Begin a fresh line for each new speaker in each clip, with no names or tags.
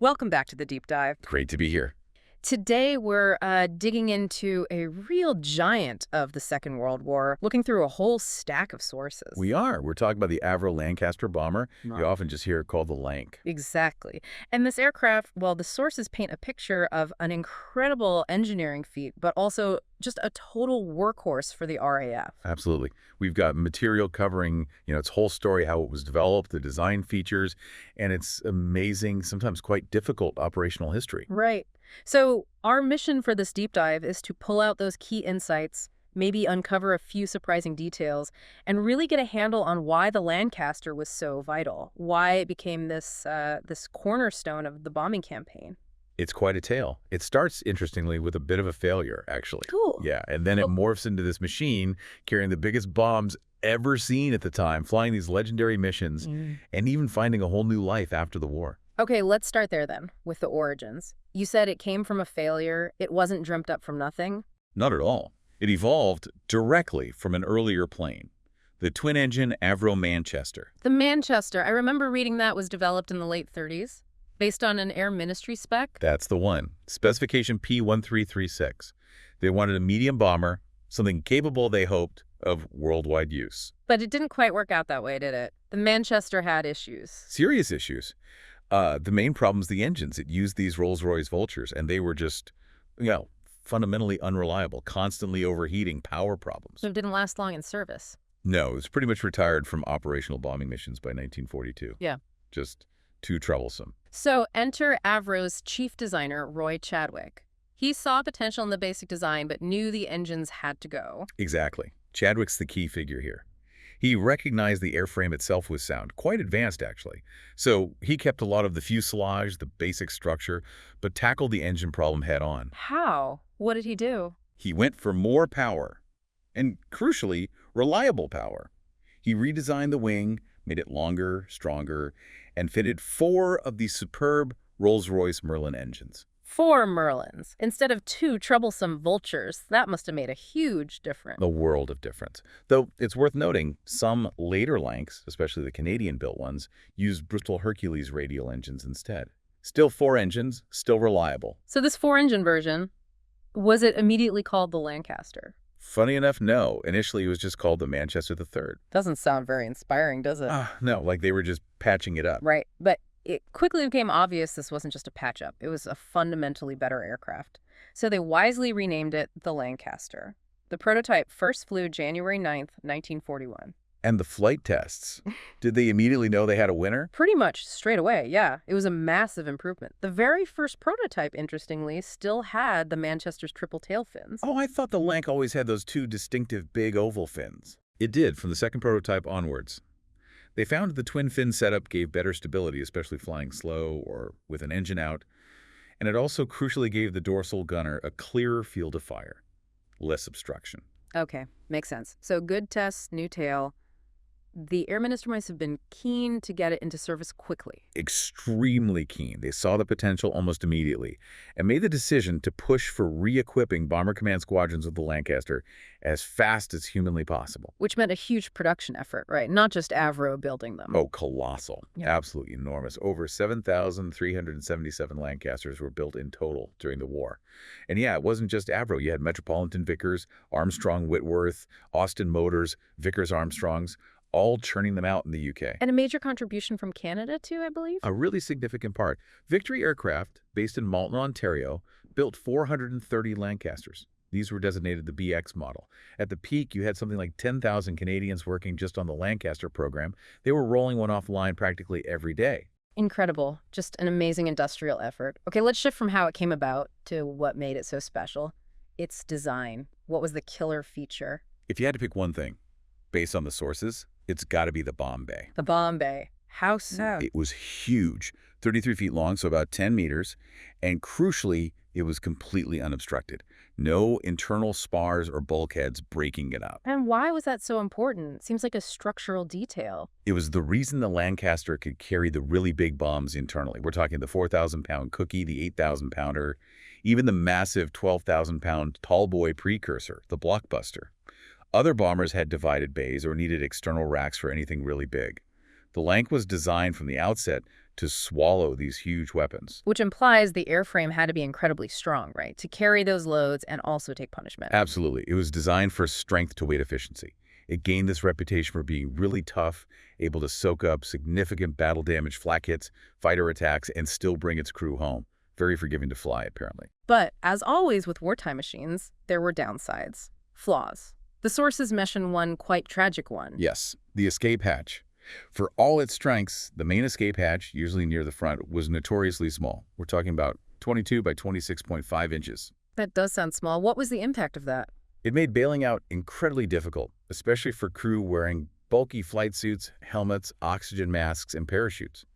Welcome back to the Deep Dive.
Great to be here.
Today, we're digging into a real giant of the Second World War, looking through a whole stack of sources.
We're talking about the Avro Lancaster bomber.
Right.
You often just hear it called the Lanc.
Exactly. And this aircraft, well, the sources paint a picture of an incredible engineering feat, but also just a total workhorse for the RAF.
Absolutely. We've got material covering, its whole story, how it was developed, the design features, and its amazing, sometimes quite difficult operational history.
Right. So our mission for this deep dive is to pull out those key insights, maybe uncover a few surprising details, and really get a handle on why the Lancaster was so vital, why it became this cornerstone of the bombing campaign.
It's quite a tale. It starts, interestingly, with a bit of a failure, actually.
Cool.
Yeah, and then it morphs into this machine carrying the biggest bombs ever seen at the time, flying these legendary missions, and even finding a whole new life after the war.
Okay, let's start there then, with the origins. You said it came from a failure. It wasn't dreamt up from nothing?
Not at all. It evolved directly from an earlier plane, the twin-engine Avro Lancaster.
The Manchester, I remember reading that was developed in the late 30s, based on an Air Ministry spec.
That's the one. Specification P1336. They wanted a medium bomber, something capable, they hoped, of worldwide use.
But it didn't quite work out that way, did it? The Manchester had issues.
Serious issues. The main problem's the engines. It used these Rolls-Royce Vultures, and they were just, fundamentally unreliable, constantly overheating, power problems.
So it didn't last long in service.
No, it was pretty much retired from operational bombing missions by 1942.
Yeah.
Just too troublesome.
So enter Avro's chief designer, Roy Chadwick. He saw potential in the basic design, but knew the engines had to go.
Exactly. Chadwick's the key figure here. He recognized the airframe itself was sound, quite advanced actually. So he kept a lot of the fuselage, the basic structure, but tackled the engine problem head on.
How? What did he do?
He went for more power, and crucially, reliable power. He redesigned the wing, made it longer, stronger, and fitted 4 of the superb Rolls-Royce Merlin engines.
4 Merlins, instead of 2 troublesome Vultures. That must have made a huge difference.
A world of difference. Though it's worth noting, some later Lancs, especially the Canadian-built ones, used Bristol Hercules radial engines instead. Still 4 engines, still reliable.
So this 4-engine version, was it immediately called the Lancaster?
Funny enough, no. Initially, it was just called the Manchester III.
Doesn't sound very inspiring, does it?
No, like they were just patching it up.
Right, but it quickly became obvious this wasn't just a patch-up. It was a fundamentally better aircraft. So they wisely renamed it the Lancaster. The prototype first flew January 9th, 1941.
And the flight tests. Did they immediately know they had a winner?
Pretty much straight away, yeah. It was a massive improvement. The very first prototype, interestingly, still had the Manchester's triple tail fins.
Oh, I thought the Lanc always had those 2 distinctive big oval fins. It did, from the second prototype onwards. They found the twin-fin setup gave better stability, especially flying slow or with an engine out, and it also crucially gave the dorsal gunner a clearer field of fire, less obstruction.
Okay, makes sense. So good tests, new tail. The Air Minister must have been keen to get it into service quickly.
Extremely keen. They saw the potential almost immediately and made the decision to push for re-equipping Bomber Command squadrons with the Lancaster as fast as humanly possible.
Which meant a huge production effort, right? Not just Avro building them.
Oh, colossal.
Yeah.
Absolutely enormous. Over 7,377 Lancasters were built in total during the war. And yeah, it wasn't just Avro. You had Metropolitan Vickers, Armstrong Whitworth, Austin Motors, Vickers Armstrongs, all churning them out in the UK.
And a major contribution from Canada, too, I believe?
A really significant part. Victory Aircraft, based in Malton, Ontario, built 430 Lancasters. These were designated the BX model. At the peak, you had something like 10,000 Canadians working just on the Lancaster program. They were rolling one off the line practically every day.
Incredible. Just an amazing industrial effort. Okay, let's shift from how it came about to what made it so special. Its design. What was the killer feature?
If you had to pick one thing, based on the sources, it's got to be the bomb bay.
The bomb bay. How so?
It was huge, 33 feet long, so about 10 meters, and crucially, it was completely unobstructed. No internal spars or bulkheads breaking it up.
And why was that so important? Seems like a structural detail.
It was the reason the Lancaster could carry the really big bombs internally. We're talking the 4,000-pound Cookie, the 8,000-pounder, even the massive 12,000-pound Tallboy precursor, the Blockbuster. Other bombers had divided bays or needed external racks for anything really big. The Lanc was designed from the outset to swallow these huge weapons.
Which implies the airframe had to be incredibly strong, right? To carry those loads and also take punishment.
Absolutely. It was designed for strength-to-weight efficiency. It gained this reputation for being really tough, able to soak up significant battle damage, flak hits, fighter attacks, and still bring its crew home. Very forgiving to fly, apparently.
But, as always with wartime machines, there were downsides. Flaws. The sources mention one quite tragic one.
Yes, the escape hatch. For all its strengths, the main escape hatch, usually near the front, was notoriously small. We're talking about 22 by 26.5 inches.
That does sound small. What was the impact of that?
It made bailing out incredibly difficult, especially for crew wearing bulky flight suits, helmets, oxygen masks, and parachutes.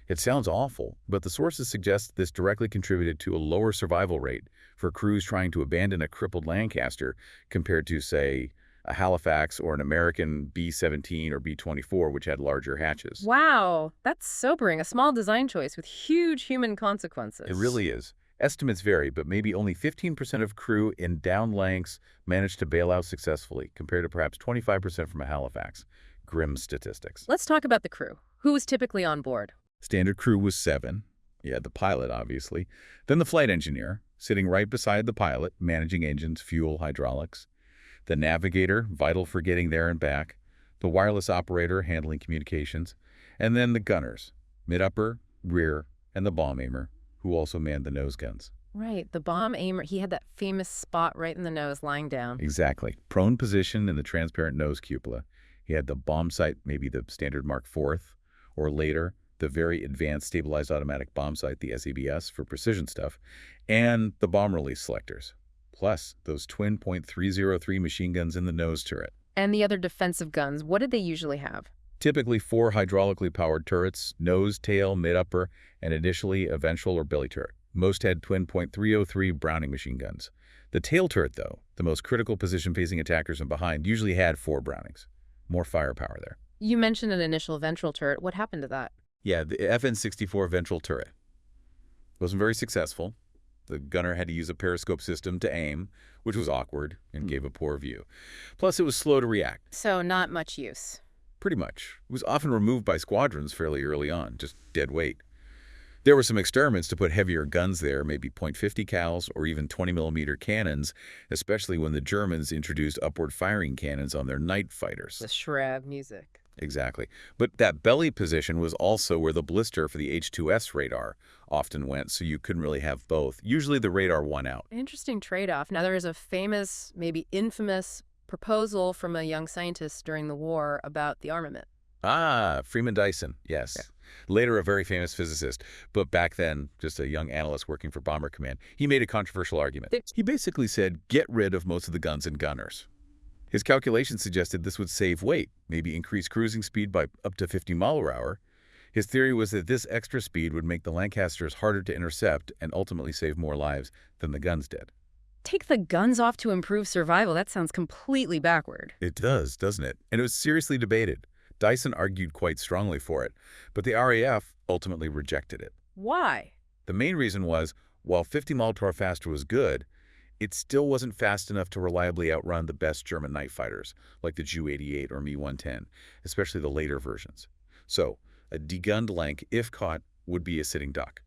It sounds awful, but the sources suggest this directly contributed to a lower survival rate for crews trying to abandon a crippled Lancaster compared to, say, a Halifax or an American B-17 or B-24, which had larger hatches.
Wow, that's sobering. A small design choice with huge human consequences.
It really is. Estimates vary, but maybe only 15% of crew in down Lancs managed to bail out successfully, compared to perhaps 25% from a Halifax. Grim statistics.
Let's talk about the crew. Who was typically on board?
Standard crew was 7. You had the pilot, obviously. Then the flight engineer, sitting right beside the pilot, managing engines, fuel, hydraulics. The navigator, vital for getting there and back. The wireless operator, handling communications. And then the gunners, mid-upper, rear, and the bomb aimer, who also manned the nose guns.
Right, the bomb aimer, he had that famous spot right in the nose, lying down.
Exactly. Prone position in the transparent nose cupola. He had the bomb sight, maybe the standard Mark IV, or later, the very advanced stabilized automatic bomb sight, the SABS, for precision stuff, and the bomb release selectors. Plus, those twin .303 machine guns in the nose turret.
And the other defensive guns, what did they usually have?
Typically 4 hydraulically powered turrets, nose, tail, mid-upper, and initially a ventral or belly turret. Most had twin .303 Browning machine guns. The tail turret, though, the most critical position facing attackers and behind, usually had 4 Brownings. More firepower there.
You mentioned an initial ventral turret. What happened to that?
Yeah, the FN-64 ventral turret. Wasn't very successful. The gunner had to use a periscope system to aim, which was awkward and gave a poor view. Plus, it was slow to react.
So not much use.
Pretty much. It was often removed by squadrons fairly early on, just dead weight. There were some experiments to put heavier guns there, maybe .50 cals or even 20mm cannons, especially when the Germans introduced upward firing cannons on their night fighters.
The Shrab music.
Exactly. But that belly position was also where the blister for the H-2S radar often went, so you couldn't really have both. Usually the radar won out.
Interesting trade-off. Now, there is a famous, maybe infamous, proposal from a young scientist during the war about the armament.
Ah, Freeman Dyson, yes.
Yeah.
Later a very famous physicist, but back then just a young analyst working for Bomber Command. He made a controversial argument. He basically said, get rid of most of the guns and gunners. His calculations suggested this would save weight, maybe increase cruising speed by up to 50 mph. His theory was that this extra speed would make the Lancasters harder to intercept and ultimately save more lives than the guns did.
Take the guns off to improve survival. That sounds completely backward.
It does, doesn't it? And it was seriously debated. Dyson argued quite strongly for it, but the RAF ultimately rejected it.
Why?
The main reason was, while 50 mph faster was good, it still wasn't fast enough to reliably outrun the best German night fighters, like the Ju-88 or Me-110, especially the later versions. So, a degunned Lanc, if caught, would be a sitting duck.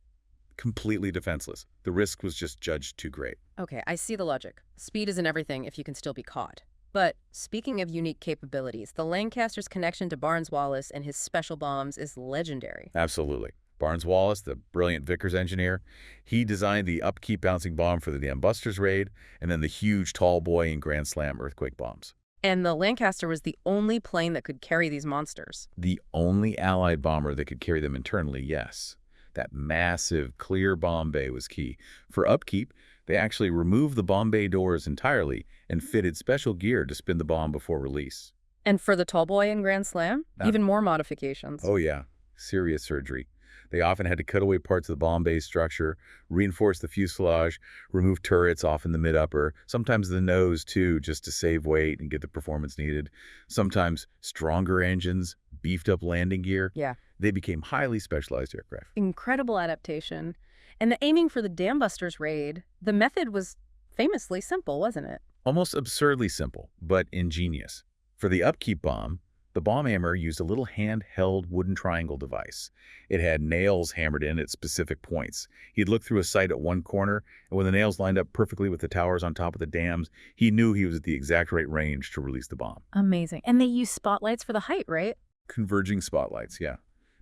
Completely defenseless. The risk was just judged too great.
Okay, I see the logic. Speed isn't everything if you can still be caught. But speaking of unique capabilities, the Lancaster's connection to Barnes-Wallis and his special bombs is legendary.
Absolutely. Barnes-Wallis, the brilliant Vickers engineer, he designed the upkeep bouncing bomb for the Dambusters raid, and then the huge tall boy and Grand Slam earthquake bombs.
And the Lancaster was the only plane that could carry these monsters.
The only Allied bomber that could carry them internally, yes. That massive, clear bomb bay was key. For upkeep, they actually removed the bomb bay doors entirely and fitted special gear to spin the bomb before release.
And for the tall boy and Grand Slam, even more modifications.
Oh yeah, serious surgery. They often had to cut away parts of the bomb bay structure, reinforce the fuselage, remove turrets off in the mid-upper, sometimes the nose too, just to save weight and get the performance needed. Sometimes stronger engines, beefed up landing gear.
Yeah.
They became highly specialized aircraft.
Incredible adaptation. And the aiming for the Dambusters raid, the method was famously simple, wasn't it?
Almost absurdly simple, but ingenious. For the upkeep bomb, The bomb hammer used a little handheld wooden triangle device. It had nails hammered in at specific points. He'd look through a sight at one corner, and when the nails lined up perfectly with the towers on top of the dams, he knew he was at the exact right range to release the bomb.
Amazing. And they use spotlights for the height, right?
Converging spotlights, yeah,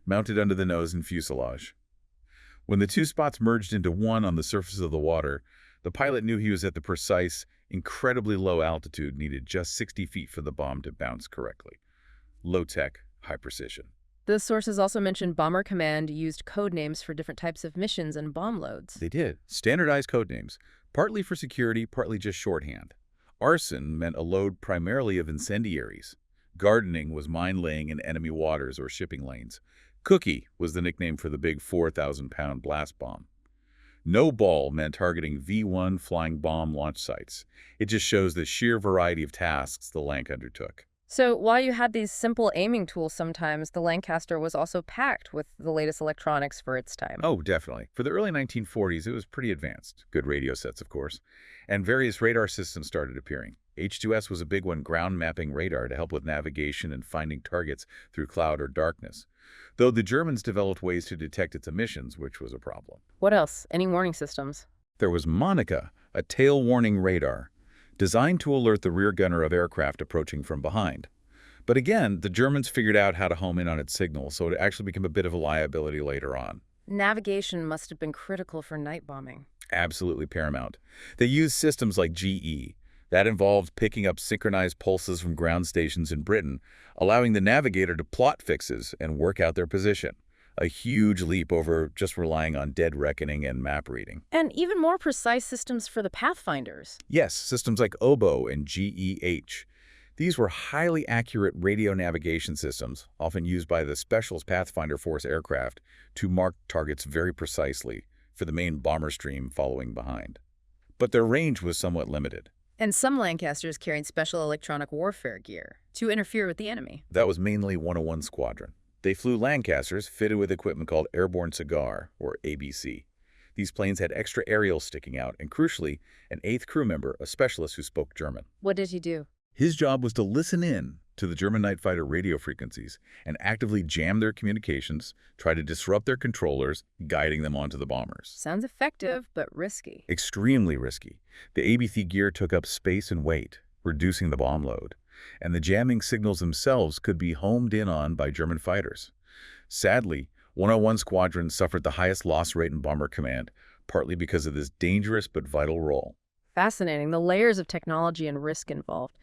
mounted under the nose and fuselage. When the two spots merged into one on the surface of the water, the pilot knew he was at the precise, incredibly low altitude needed just 60 feet for the bomb to bounce correctly. Low-tech, high precision.
The sources also mentioned Bomber Command used code names for different types of missions and bomb loads.
They did. Standardized code names, partly for security, partly just shorthand. Arson meant a load primarily of incendiaries. Gardening was mine-laying in enemy waters or shipping lanes. Cookie was the nickname for the big 4,000-pound blast bomb. No ball meant targeting V-1 flying bomb launch sites. It just shows the sheer variety of tasks the Lanc undertook.
So while you had these simple aiming tools sometimes, the Lancaster was also packed with the latest electronics for its time.
Oh, definitely. For the early 1940s, it was pretty advanced. Good radio sets, of course. And various radar systems started appearing. H2S was a big one, ground mapping radar to help with navigation and finding targets through cloud or darkness. Though the Germans developed ways to detect its emissions, which was a problem.
What else? Any warning systems?
There was Monica, a tail warning radar, designed to alert the rear gunner of aircraft approaching from behind. But again, the Germans figured out how to home in on its signal, so it actually became a bit of a liability later on.
Navigation must have been critical for night bombing.
Absolutely paramount. They used systems like GE. That involved picking up synchronized pulses from ground stations in Britain, allowing the navigator to plot fixes and work out their position. A huge leap over just relying on dead reckoning and map reading.
And even more precise systems for the Pathfinders.
Yes, systems like OBO and GEH. These were highly accurate radio navigation systems, often used by the Specialist Pathfinder Force aircraft to mark targets very precisely for the main bomber stream following behind. But their range was somewhat limited.
And some Lancasters carried special electronic warfare gear to interfere with the enemy.
That was mainly 101 Squadron. They flew Lancasters fitted with equipment called Airborne Cigar, or ABC. These planes had extra aerials sticking out, and crucially, an 8th crew member, a specialist who spoke German.
What did he do?
His job was to listen in to the German night fighter radio frequencies and actively jam their communications, try to disrupt their controllers, guiding them onto the bombers.
Sounds effective, but risky.
Extremely risky. The ABC gear took up space and weight, reducing the bomb load, and the jamming signals themselves could be homed in on by German fighters. Sadly, 101 Squadron suffered the highest loss rate in Bomber Command, partly because of this dangerous but vital role.
Fascinating, the layers of technology and risk involved.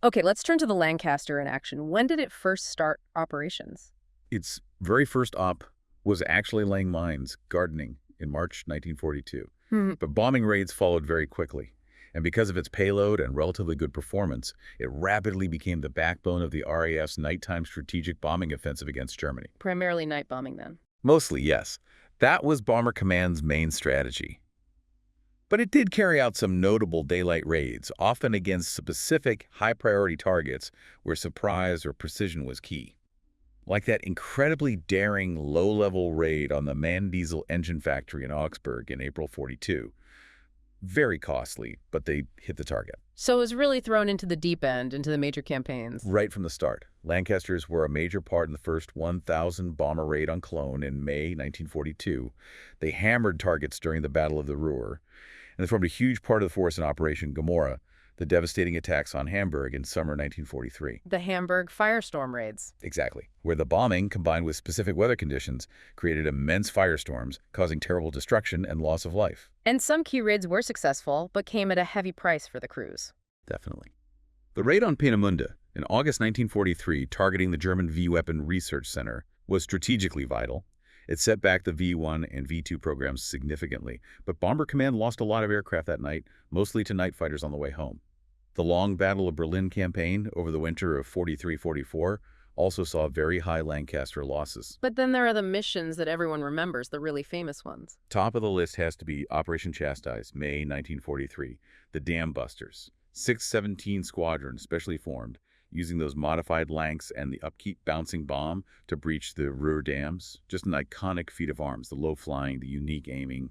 Okay, let's turn to the Lancaster in action. When did it first start operations?
Its very first op was actually laying mines, gardening, in March 1942. But bombing raids followed very quickly. And because of its payload and relatively good performance, it rapidly became the backbone of the RAF's nighttime strategic bombing offensive against Germany.
Primarily night bombing, then?
Mostly, yes. That was Bomber Command's main strategy. But it did carry out some notable daylight raids, often against specific high-priority targets where surprise or precision was key. Like that incredibly daring low-level raid on the MAN diesel engine factory in Augsburg in April '42. Very costly, but they hit the target.
So it was really thrown into the deep end, into the major campaigns.
Right from the start. Lancasters were a major part in the first 1,000 bomber raid on Cologne in May 1942. They hammered targets during the Battle of the Ruhr, and they formed a huge part of the force in Operation Gomorrah, the devastating attacks on Hamburg in summer 1943.
The Hamburg firestorm raids.
Exactly, where the bombing, combined with specific weather conditions, created immense firestorms, causing terrible destruction and loss of life.
And some key raids were successful, but came at a heavy price for the crews.
Definitely. The raid on Peenemünde in August 1943, targeting the German V-Weapon Research Center, was strategically vital. It set back the V-1 and V-2 programs significantly, but Bomber Command lost a lot of aircraft that night, mostly to night fighters on the way home. The long Battle of Berlin campaign over the winter of '43-'44 also saw very high Lancaster losses.
But then there are the missions that everyone remembers, the really famous ones.
Top of the list has to be Operation Chastise, May 1943, the Dambusters. 617 Squadron, specially formed, using those modified Lancs and the upkeep bouncing bomb to breach the Ruhr dams. Just an iconic feat of arms, the low flying, the unique aiming,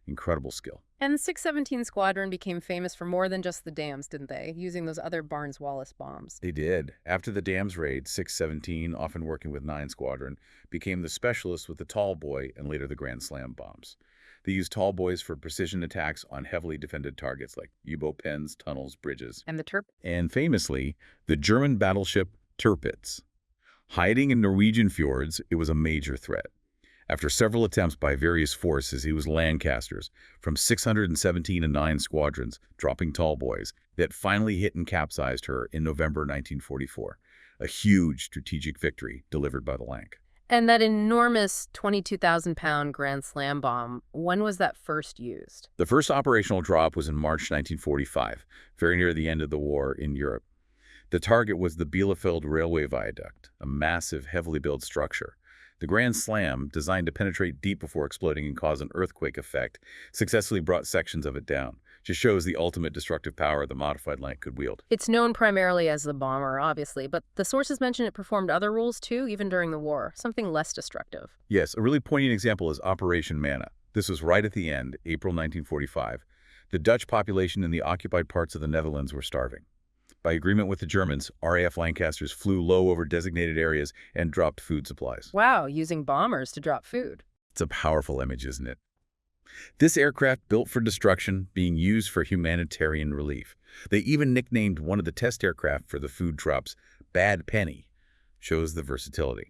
Incredible skill.
And the 617 Squadron became famous for more than just the dams, didn't they? Using those other Barnes-Wallis bombs.
They did. After the dams raid, 617, often working with 9 Squadron, became the specialist with the Tall Boy and later the Grand Slam bombs. They used Tall Boys for precision attacks on heavily defended targets like U-boat pens, tunnels, bridges.
And the Turp?
And famously, the German battleship Tirpitz. Hiding in Norwegian fjords, it was a major threat. After several attempts by various forces, it was Lancasters from 617 and 9 squadrons, dropping Tall Boys, that finally hit and capsized her in November 1944. A huge strategic victory delivered by the Lank.
And that enormous 22,000-pound Grand Slam bomb, when was that first used?
The first operational drop was in March 1945, very near the end of the war in Europe. The target was the Bielefeld Railway Viaduct, a massive, heavily built structure. The Grand Slam, designed to penetrate deep before exploding and cause an earthquake effect, successfully brought sections of it down. Just shows the ultimate destructive power the modified Lank could wield.
It's known primarily as the bomber, obviously, but the sources mention it performed other roles too, even during the war, something less destructive.
Yes, a really poignant example is Operation Manna. This was right at the end, April 1945. The Dutch population in the occupied parts of the Netherlands were starving. By agreement with the Germans, RAF Lancasters flew low over designated areas and dropped food supplies.
Wow, using bombers to drop food.
It's a powerful image, isn't it? This aircraft built for destruction being used for humanitarian relief. They even nicknamed one of the test aircraft for the food drops Bad Penny. Shows the versatility.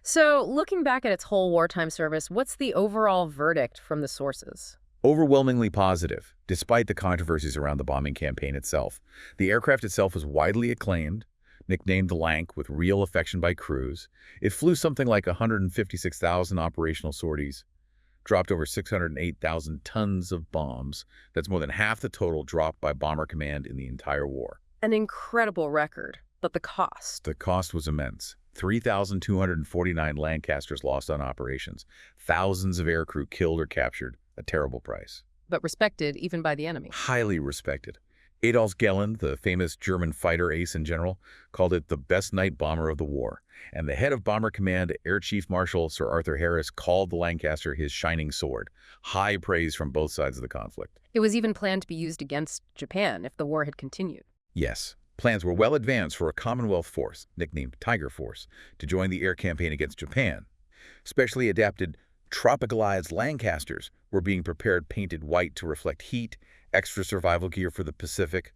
So, looking back at its whole wartime service, what's the overall verdict from the sources?
Overwhelmingly positive, despite the controversies around the bombing campaign itself. The aircraft itself was widely acclaimed, nicknamed the Lank with real affection by crews. It flew something like 156,000 operational sorties, dropped over 608,000 tons of bombs. That's more than half the total dropped by Bomber Command in the entire war.
An incredible record, but the cost?
The cost was immense. 3,249 Lancasters lost on operations. Thousands of aircrew killed or captured. A terrible price.
But respected even by the enemy.
Highly respected. Adolf Gelland, the famous German fighter ace and general, called it the best night bomber of the war. And the head of Bomber Command, Air Chief Marshal Sir Arthur Harris, called the Lancaster his shining sword. High praise from both sides of the conflict.
It was even planned to be used against Japan if the war had continued.
Yes. Plans were well advanced for a Commonwealth force, nicknamed Tiger Force, to join the air campaign against Japan. Specially adapted tropicalized Lancasters were being prepared painted white to reflect heat, extra survival gear for the Pacific.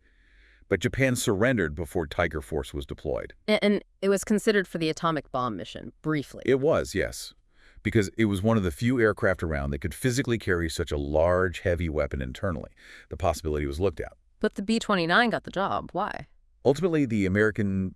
But Japan surrendered before Tiger Force was deployed.
And it was considered for the atomic bomb mission, briefly.
It was, yes, because it was one of the few aircraft around that could physically carry such a large, heavy weapon internally. The possibility was looked at.
But the B-29 got the job. Why?
Ultimately, the American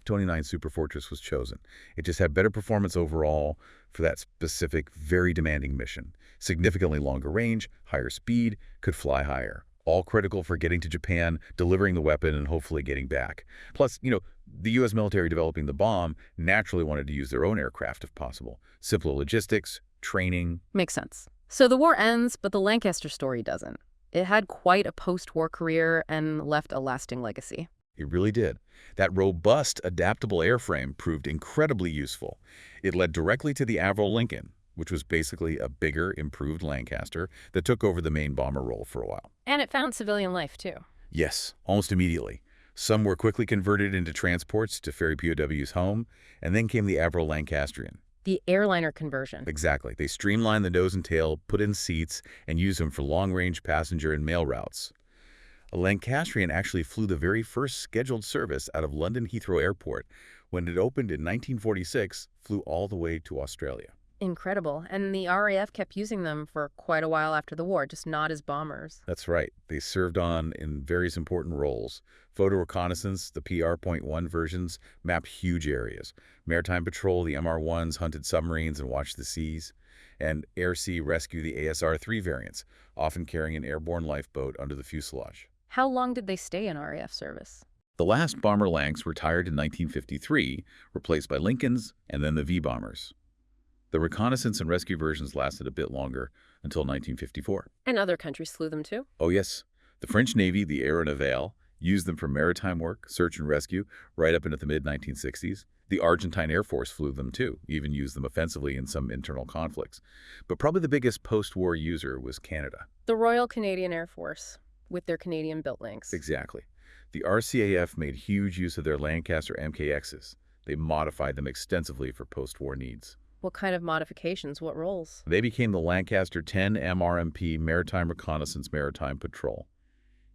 29 Superfortress was chosen. It just had better performance overall for that specific, very demanding mission. Significantly longer range, higher speed, could fly higher. All critical for getting to Japan, delivering the weapon, and hopefully getting back. Plus, the U.S. military developing the bomb naturally wanted to use their own aircraft if possible. Simpler logistics, training.
Makes sense. So the war ends, but the Lancaster story doesn't. It had quite a post-war career and left a lasting legacy.
It really did. That robust, adaptable airframe proved incredibly useful. It led directly to the Avro Lincoln, which was basically a bigger, improved Lancaster that took over the main bomber role for a while.
And it found civilian life, too.
Yes, almost immediately. Some were quickly converted into transports to ferry POWs home, and then came the Avro Lancastrian.
The airliner conversion.
Exactly. They streamlined the nose and tail, put in seats, and used them for long-range passenger and mail routes. A Lancastrian actually flew the very first scheduled service out of London Heathrow Airport. When it opened in 1946, flew all the way to Australia.
Incredible. And the RAF kept using them for quite a while after the war, just not as bombers.
That's right. They served on in various important roles. Photo reconnaissance, the PR.1 versions, mapped huge areas. Maritime patrol, the MR-1s hunted submarines and watched the seas. And air-sea rescue, the ASR-3 variants, often carrying an airborne lifeboat under the fuselage.
How long did they stay in RAF service?
The last bomber Lanks retired in 1953, replaced by Lincolns and then the V-bombers. The reconnaissance and rescue versions lasted a bit longer, until 1954.
And other countries flew them too?
Oh yes. The French Navy, the Aéronavale, used them for maritime work, search and rescue, right up into the mid-1960s. The Argentine Air Force flew them too, even used them offensively in some internal conflicts. But probably the biggest post-war user was Canada.
The Royal Canadian Air Force, with their Canadian-built Lancs.
Exactly. The RCAF made huge use of their Lancaster MKXs. They modified them extensively for post-war needs.
What kind of modifications? What roles?
They became the Lancaster 10 MRMP Maritime Reconnaissance Maritime Patrol.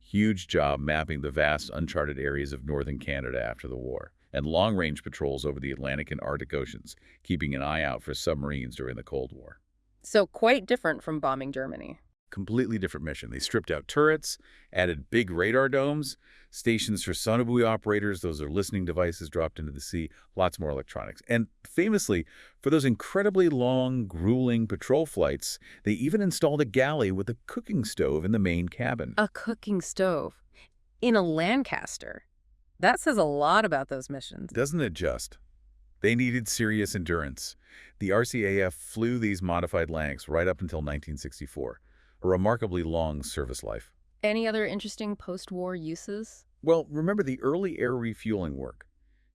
Huge job mapping the vast uncharted areas of northern Canada after the war, and long-range patrols over the Atlantic and Arctic Oceans, keeping an eye out for submarines during the Cold War.
So quite different from bombing Germany.
Completely different mission. They stripped out turrets, added big radar domes, stations for sonobuoy operators, those are listening devices dropped into the sea, lots more electronics. And famously, for those incredibly long, grueling patrol flights, they even installed a galley with a cooking stove in the main cabin.
A cooking stove in a Lancaster. That says a lot about those missions.
Doesn't it just? They needed serious endurance. The RCAF flew these modified Lancs right up until 1964. A remarkably long service life.
Any other interesting post-war uses?
Well, remember the early air refueling work.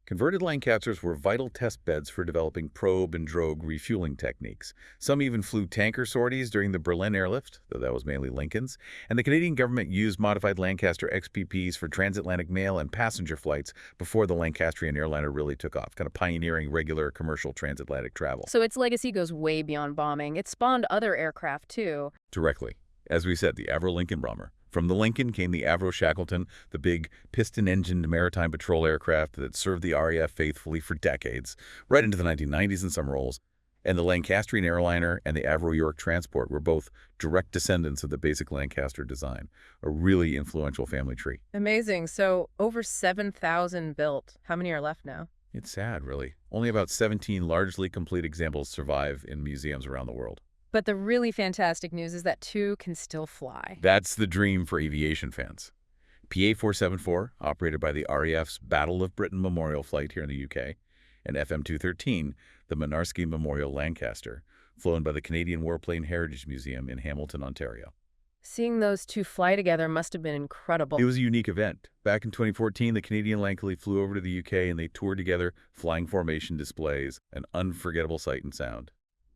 Converted Lancasters were vital test beds for developing probe and drogue refueling techniques. Some even flew tanker sorties during the Berlin airlift, though that was mainly Lincolns. And the Canadian government used modified Lancaster XPPs for transatlantic mail and passenger flights before the Lancastrian airliner really took off, kind of pioneering regular commercial transatlantic travel.
So its legacy goes way beyond bombing. It spawned other aircraft, too.
Directly. As we said, the Avro Lincoln bomber. From the Lincoln came the Avro Shackleton, the big piston-engined maritime patrol aircraft that served the RAF faithfully for decades, right into the 1990s in some roles. And the Lancastrian airliner and the Avro York transport were both direct descendants of the basic Lancaster design, a really influential family tree.
Amazing. So over 7,000 built. How many are left now?
It's sad, really. Only about 17 largely complete examples survive in museums around the world.
But the really fantastic news is that 2 can still fly.
That's the dream for aviation fans. PA-474, operated by the RAF's Battle of Britain Memorial Flight here in the UK, and FM-213, the Mynarski Memorial Lancaster, flown by the Canadian Warplane Heritage Museum in Hamilton, Ontario.
Seeing those 2 fly together must have been incredible.
It was a unique event. Back in 2014, the Canadian Langley flew over to the UK and they toured together, flying formation displays, an unforgettable sight and sound.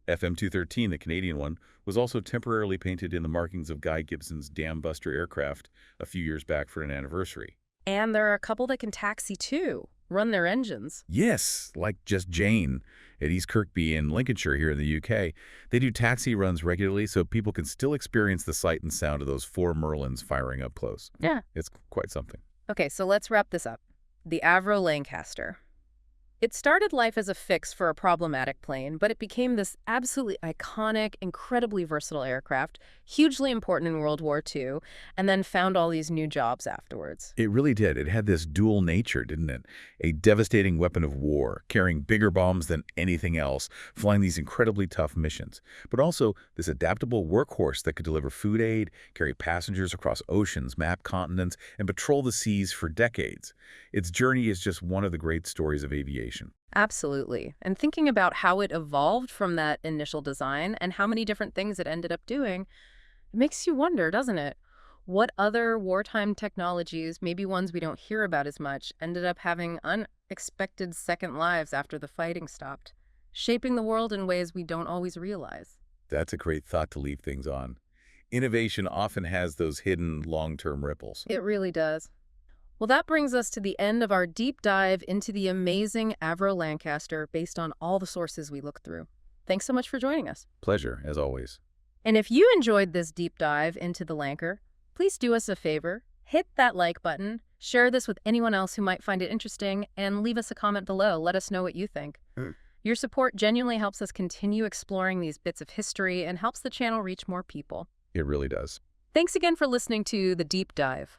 FM-213, the Canadian one, was also temporarily painted in the markings of Guy Gibson's Dambuster aircraft a few years back for an anniversary.
And there are a couple that can taxi too, run their engines.
Yes, like Just Jane at East Kirkby in Lincolnshire here in the UK. They do taxi runs regularly so people can still experience the sight and sound of those 4 Merlins firing up close.
Yeah.
It's quite something.
Okay, so let's wrap this up. The Avro Lancaster. It started life as a fix for a problematic plane, but it became this absolutely iconic, incredibly versatile aircraft, hugely important in World War II, and then found all these new jobs afterwards.
It really did. It had this dual nature, didn't it? A devastating weapon of war, carrying bigger bombs than anything else, flying these incredibly tough missions. But also this adaptable workhorse that could deliver food aid, carry passengers across oceans, map continents, and patrol the seas for decades. Its journey is just one of the great stories of aviation.
Absolutely. And thinking about how it evolved from that initial design and how many different things it ended up doing, it makes you wonder, doesn't it? What other wartime technologies, maybe ones we don't hear about as much, ended up having unexpected second lives after the fighting stopped, shaping the world in ways we don't always realize?
That's a great thought to leave things on. Innovation often has those hidden long-term ripples.
It really does. Well, that brings us to the end of our deep dive into the amazing Avro Lancaster based on all the sources we looked through. Thanks so much for joining us.
Pleasure, as always.
And if you enjoyed this deep dive into the Lancer, please do us a favor, hit that like button, share this with anyone else who might find it interesting, and leave us a comment below. Let us know what you think. Your support genuinely helps us continue exploring these bits of history and helps the channel reach more people.
It really does.
Thanks again for listening to The Deep Dive.